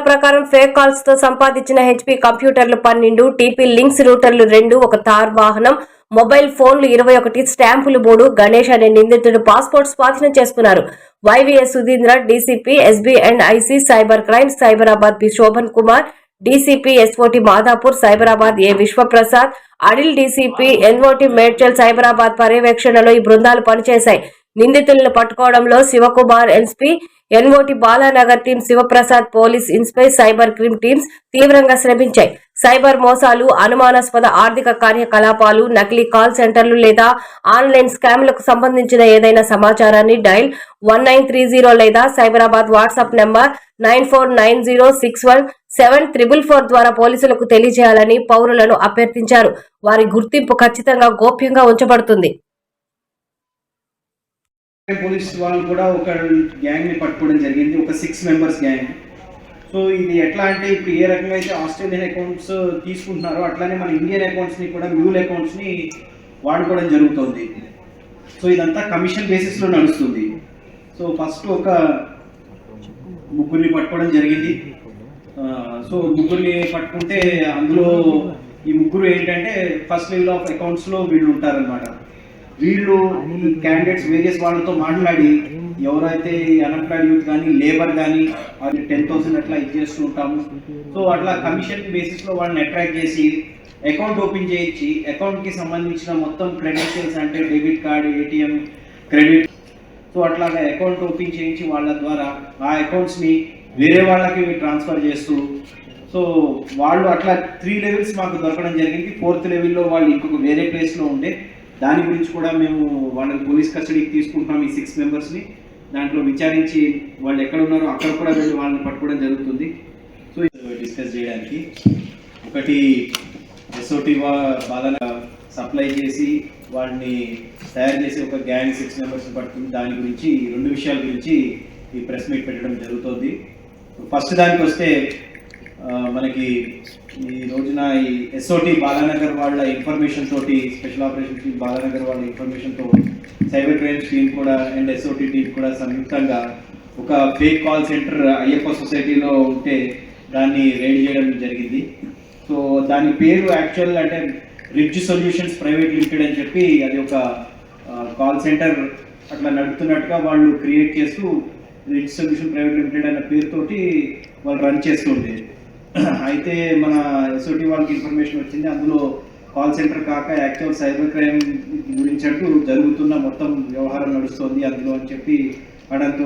ప్రకారం fake calls తో సంపాదించిన హెచ్పీ కంప్యూటర్లు 12, టీపీ లింక్స్ రూటర్లు 2, ఒక థార్ వాహనం, మొబైల్ ఫోన్లు 21, స్టాంపులు 3 గణేష్ అనే నిందితుడు పాస్పోర్ట్ స్వాధీనం చేసుకున్నారు. YVS Sudheendra, DCP SB and IC cyber crimes Cyberabad B Shobhan Kumar, DCP SOT Madhapur Cyberabad A Vishwaprasad, అడిల్ డీసీపీ ఎన్ఓటీ మేడ్చల్ సైబరాబాద్ పర్యవేక్షణలో ఈ బృందాలు పనిచేశాయి. నిందితులను పట్టుకోవడంలో Sivakumar SP, NOT Balanagar team, Sivaprasad police inspector, cyber crime teams తీవ్రంగా శ్రమించాయి. సైబర్ మోసాలు, అనుమానాస్పద ఆర్థిక కార్యకలాపాలు, నకిలీ కాల్ సెంటర్లు లేదా ఆన్లైన్ స్కామ్లకు సంబంధించిన ఏదైనా సమాచారాన్ని డైల్ 1930 లేదా సైబరాబాద్ వాట్సాప్ నంబర్ 9490617444 ద్వారా పోలీసులకు తెలియజేయాలని పౌరులను అభ్యర్థించారు. వారి గుర్తింపు ఖచ్చితంగా గోప్యంగా ఉంచబడుతుంది. పోలీస్ వాళ్ళు కూడా ఒక గ్యాంగ్ ని పట్టుకోవడం జరిగింది, ఒక 6 మెంబర్స్ గ్యాంగ్. సో ఇది ఎట్లా అంటే ఇప్పుడు ఏ రకంగా అయితే ఆస్ట్రేలియన్ అకౌంట్స్ తీసుకుంటున్నారో అట్లానే మన ఇండియన్ అకౌంట్స్ ని కూడా మ్యూల్ అకౌంట్స్ ని వాడుకోవడం జరుగుతుంది. సో ఇదంతా కమిషన్ బేసిస్ లో నడుస్తుంది. సో ఫస్ట్ ఒక ముగ్గురిని పట్టుకోవడం జరిగింది. సో ముగ్గురిని పట్టుకుంటే అందులో ఈ ముగ్గురు ఏంటంటే ఫస్ట్ లెవెల్ ఆఫ్ అకౌంట్స్ లో వీళ్ళు ఉంటారనమాట. వీళ్ళు క్యాండిడేట్స్ వేరియస్ వాళ్ళతో మాట్లాడి ఎవరైతే అన్ఎంప్లాయిడ్ యూత్ కానీ లేబర్ కానీ అది 10,000 అట్లా ఇచ్చేస్తూ ఉంటాము. సో అట్లా కమిషన్ బేసిస్ లో వాళ్ళని అట్రాక్ట్ చేసి అకౌంట్ ఓపెన్ చేయించి అకౌంట్ కి సంబంధించిన మొత్తం క్రెడెన్షియల్స్ అంటే debit card, ATM, credit, so అట్లాగా అకౌంట్ ఓపెన్ చేయించి వాళ్ళ ద్వారా ఆ అకౌంట్స్ ని వేరే వాళ్ళకి ట్రాన్స్ఫర్ చేస్తూ, సో వాళ్ళు అట్లా 3 లెవెల్స్ మాకు దొరకడం జరిగింది. 4th లెవెల్లో వాళ్ళు ఇంకొక వేరే ప్లేస్లో ఉండే దాని గురించి కూడా మేము వాళ్ళని పోలీస్ కస్టడీకి తీసుకుంటున్నాం. ఈ 6 మెంబర్స్ని దాంట్లో విచారించి వాళ్ళు ఎక్కడ ఉన్నారో అక్కడ కూడా వెళ్ళి వాళ్ళని పట్టుకోవడం జరుగుతుంది. సో డిస్కస్ చేయడానికి ఒకటి ఎస్ఓటీ బాగా సప్లై చేసి వాళ్ళని తయారు చేసి ఒక గ్యాంగ్ 6 మెంబర్స్ని పట్టుకుని దాని గురించి 2 విషయాల గురించి ఈ ప్రెస్ మీట్ పెట్టడం జరుగుతుంది. ఫస్ట్ దానికి వస్తే మనకి ఈ రోజున ఈ ఎస్ఓటీ బాలానగర్ వాళ్ళ ఇన్ఫర్మేషన్ తోటి, స్పెషల్ ఆపరేషన్ టీమ్ బాలానగర్ వాళ్ళ ఇన్ఫర్మేషన్తో సైబర్ క్రైమ్స్ టీం కూడా అండ్ ఎస్ఓటీ టీం కూడా సంయుక్తంగా ఒక ఫేక్ కాల్ సెంటర్ అయ్యప్ప సొసైటీలో ఉంటే దాన్ని రైడ్ చేయడం జరిగింది. సో దాని పేరు యాక్చువల్ అంటే రిడ్జ్ సొల్యూషన్స్ ప్రైవేట్ లిమిటెడ్ అని చెప్పి అది ఒక కాల్ సెంటర్ అట్లా నడుపుతున్నట్టుగా వాళ్ళు క్రియేట్ చేస్తూ రిడ్జ్ సొల్యూషన్ ప్రైవేట్ లిమిటెడ్ అన్న పేరుతోటి వాళ్ళు రన్ చేస్తూ ఉండేది. అయితే మన ఎస్ఓటీ వాళ్ళకి ఇన్ఫర్మేషన్ వచ్చింది, అందులో కాల్ సెంటర్ కాక యాక్చువల్ సైబర్ క్రైమ్ గురించి అంటూ జరుగుతున్న మొత్తం వ్యవహారం నడుస్తుంది అందులో అని చెప్పి అనడంతో